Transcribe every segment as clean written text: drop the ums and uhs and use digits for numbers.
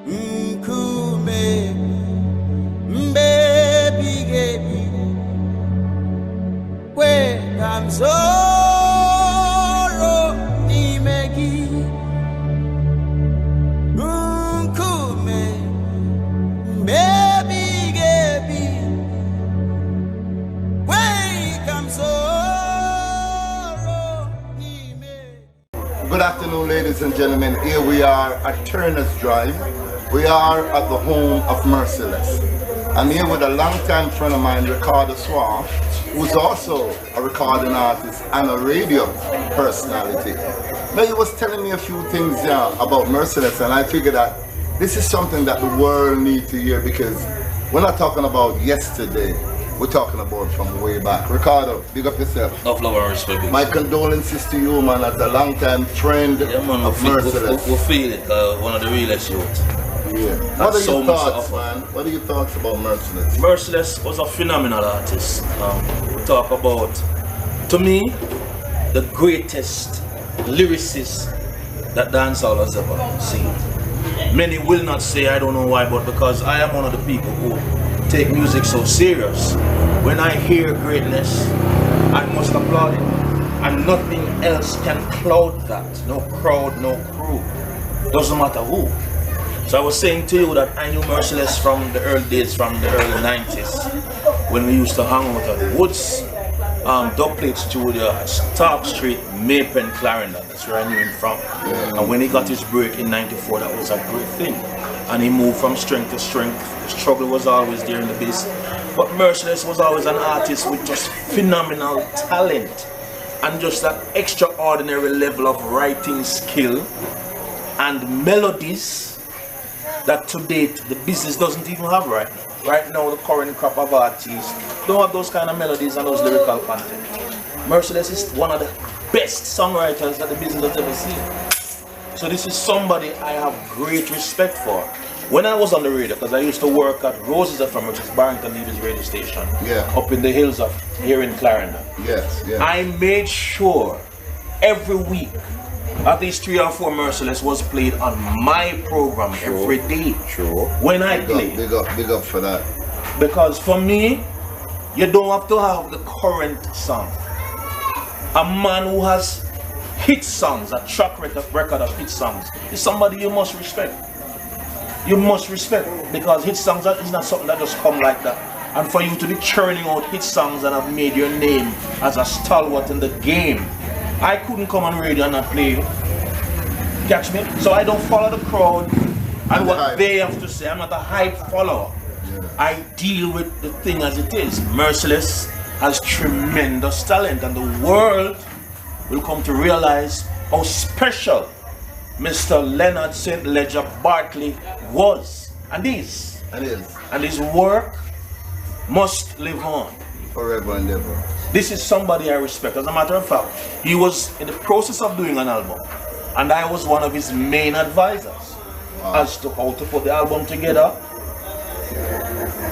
Nkume Mbaby Gaby Where comes sorrow Imegi Nkume Mbaby Gaby Where comes sorrow Imegi. Good afternoon, ladies and gentlemen. Here we are at Turner's Drive. We are at the home of Merciless. I'm here with a longtime friend of mine, Ricardo Suave, who's also a recording artist and a radio personality. Now, he was telling me a few things about Merciless, and I figured that this is something that the world needs to hear, because we're not talking about yesterday. We're talking about from way back. Ricardo, big up yourself. Of love and respect. My condolences to you, man, as a long-time friend of Merciless. We feel it, one of the realest youth. Yeah. What are your thoughts, man? What are your thoughts about Merciless? Merciless was a phenomenal artist. We talk about, to me, the greatest lyricist that dancehall has ever seen. Many will not say, I don't know why, but because I am one of the people who take music so serious. When I hear greatness, I must applaud it. And nothing else can cloud that. No crowd, no crew. Doesn't matter who. So I was saying to you that I knew Merciless from the early days, from the early 90s, when we used to hang out at Woods, Dubplate Studio, Stark Street, Mapen, Clarendon. That's where I knew him from. And when he got his break in 94, that was a great thing. And he moved from strength to strength. The struggle was always there in the biz. But Merciless was always an artist with just phenomenal talent and just that extraordinary level of writing skill and melodies that to date the business doesn't even have right now. Right now, the current crop of artists don't have those kind of melodies and those lyrical content. Merciless is one of the best songwriters that the business has ever seen. So this is somebody I have great respect for. When I was on the radio, because I used to work at Roses FM, which is Barrington Levy's radio station, up in the hills of here in Clarendon. I made sure every week at least 3 or 4 Merciless was played on my program every day. When I played. Big up for that. Because for me, you don't have to have the current song. A man who has hit songs, a track record of hit songs, is somebody you must respect. You must respect, because hit songs is not something that just come like that. And for you to be churning out hit songs and have made your name as a stalwart in the game, I couldn't come on radio and not play you. Catch me? So I don't follow the crowd and what they have to say. I'm not a hype follower. I deal with the thing as it is. Merciless has tremendous talent, and the world will come to realize how special Mr. Leonard St. Ledger Bartley was and is. And his work must live on. Forever and ever. This is somebody I respect. As a matter of fact, he was in the process of doing an album, and I was one of his main advisors as to how to put the album together,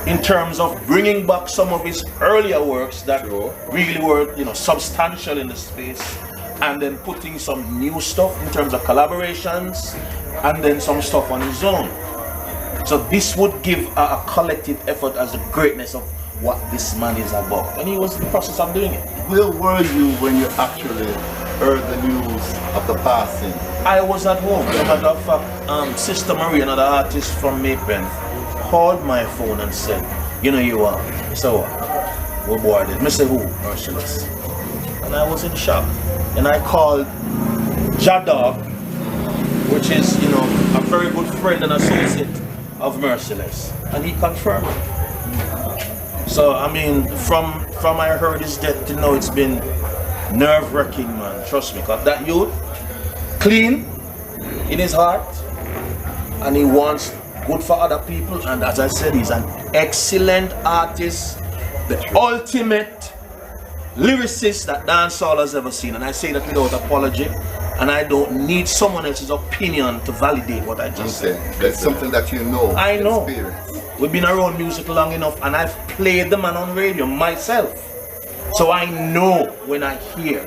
in terms of bringing back some of his earlier works that really were, substantial in the space, and then putting some new stuff in terms of collaborations, and then some stuff on his own. So this would give a collective effort as the greatness of what this man is about, and he was in the process of doing it. Where were you when you actually heard the news of the passing? I was at home. As a matter of fact, Sister Marie, another artist from Mapen, called my phone and said, you are. So what? We're boarded. I said, who? Merciless. And I was in shock. And I called Jadog, which is, a very good friend and associate of Merciless, and he confirmed it. So I mean, from I heard his death to now, it's been nerve-wracking, man. Trust me, cause that youth, clean in his heart, and he wants good for other people. And as I said, he's an excellent artist, the ultimate lyricist that dancehall has ever seen. And I say that without apology, and I don't need someone else's opinion to validate what I just said. That's something that you know. I know. Experience. We've been around music long enough, and I've played the man on radio myself. So I know when I hear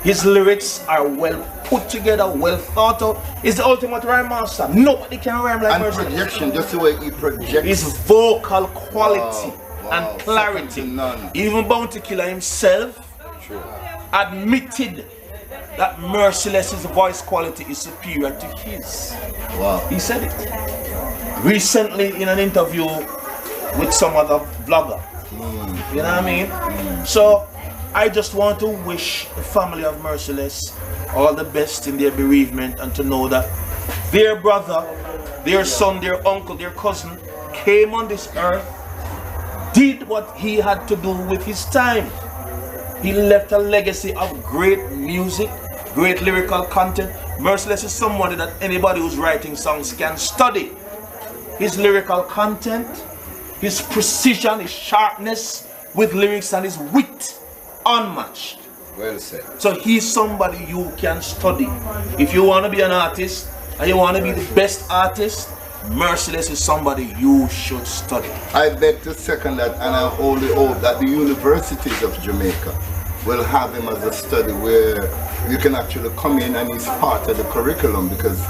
His lyrics are well put together, well thought out. He's the ultimate rhyme master. Nobody can rhyme like And Merciless. projection, just the way he projects. His vocal quality Wow, and clarity. second to none. Even Bounty Killer himself admitted that Merciless's voice quality is superior to his. Wow. He said it recently in an interview with some other vlogger. You know what I mean? So I just want to wish the family of Merciless all the best in their bereavement, and to know that their brother, their son, their uncle, their cousin came on this earth, did what he had to do with his time. He left a legacy of great music, great lyrical content. Merciless is somebody that anybody who's writing songs can study. His lyrical content, his precision, his sharpness with lyrics, and his wit, unmatched. Well said. So he's somebody you can study. If you want to be an artist and you want to be the best artist, Merciless is somebody you should study. I beg to second that, and I only hope that the universities of Jamaica will have him as a study where you can actually come in and he's part of the curriculum, because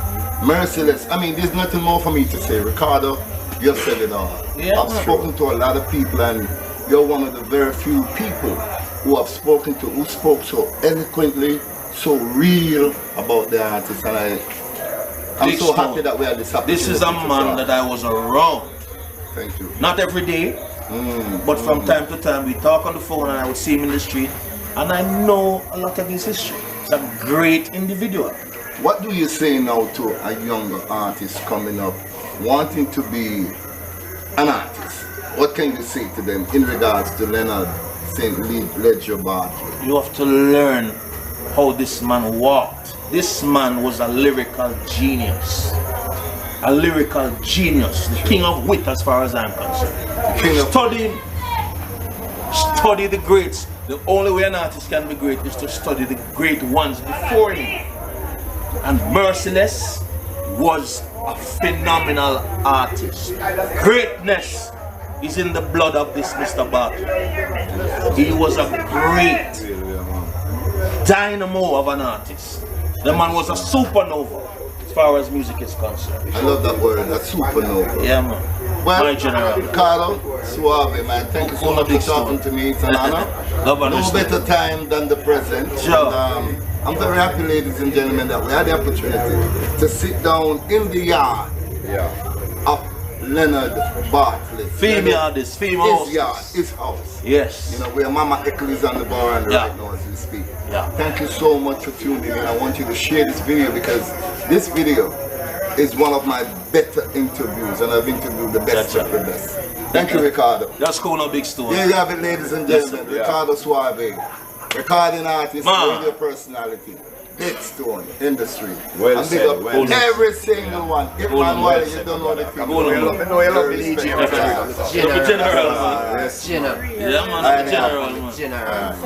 Merciless, I mean, there's nothing more for me to say. Ricardo, you've said it all. Yeah, I've spoken to a lot of people, and you're one of the very few people who I've spoken to who spoke so eloquently, so real about the artist, and I'm Big so Stone. happy that we had this opportunity. This is a man that I was around. Thank you. Not every day, but from time to time we talk on the phone and I would see him in the street, and I know a lot of his history. He's a great individual. What do you say now to a younger artist coming up, wanting to be an artist? What can you say to them in regards to Leonard St. Ledger Barkley? You have to learn how this man walked. This man was a lyrical genius. A lyrical genius. The king of wit as far as I'm concerned. King of- Study the greats. The only way an artist can be great is to study the great ones before him. And Merciless was a phenomenal artist. Greatness is in the blood of this Mr. Barkley. He was a great dynamo of an artist. The man was a supernova as far as music is concerned. I love that word, that supernova. Yeah, man. Well, My general. Ricardo Suave, man, thank you so much for talking to me. It's an honor. Love and No respect. better time than the present. Sure. And, I'm very happy, ladies and gentlemen, that we had the opportunity to sit down in the yard of Leonard Barkley. Female artist, female His yard, hostess. his house. Yes. You know, where Mama Eccles is on the bar and Yeah. right now as we speak. Yeah. Thank you so much for tuning in. I want you to share this video, because this video is one of my better interviews, and I've interviewed the best Gotcha. of the best. Thank you, Ricardo. That's cool, no big stone. There you have it, ladies and gentlemen. Yeah. Ricardo Suave, recording artist, Man. radio personality, big stone industry. Well and big said, up well said. every single one. If man, well you don't know the thing. Well I know you love the DJ. You're the general, man. Yes. General. Yeah, man, I'm the general, man. General.